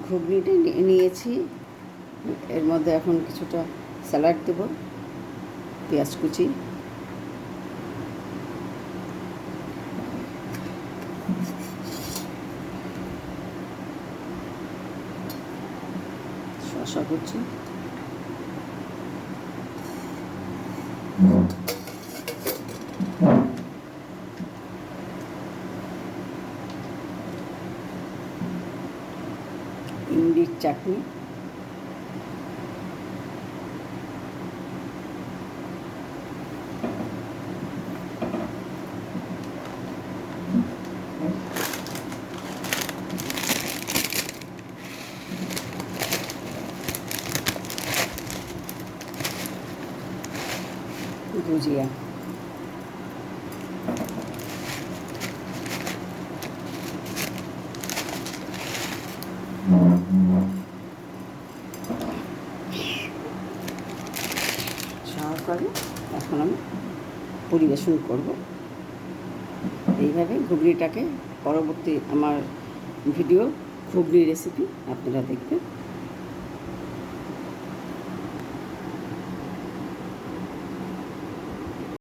ঘুগনিটা নিয়েছি, এর মধ্যে এখন কিছুটা স্যালাড দেব, পেঁয়াজ কুচি, শসা কুচি, ইমলির চাটনি, ভুজিয়া। সহকারে এখন আমি পরিবেশন করব। এইভাবে ঘুগনিটাকে পরবর্তী আমার ভিডিও ঘুগনি রেসিপি আপনারা দেখবেন।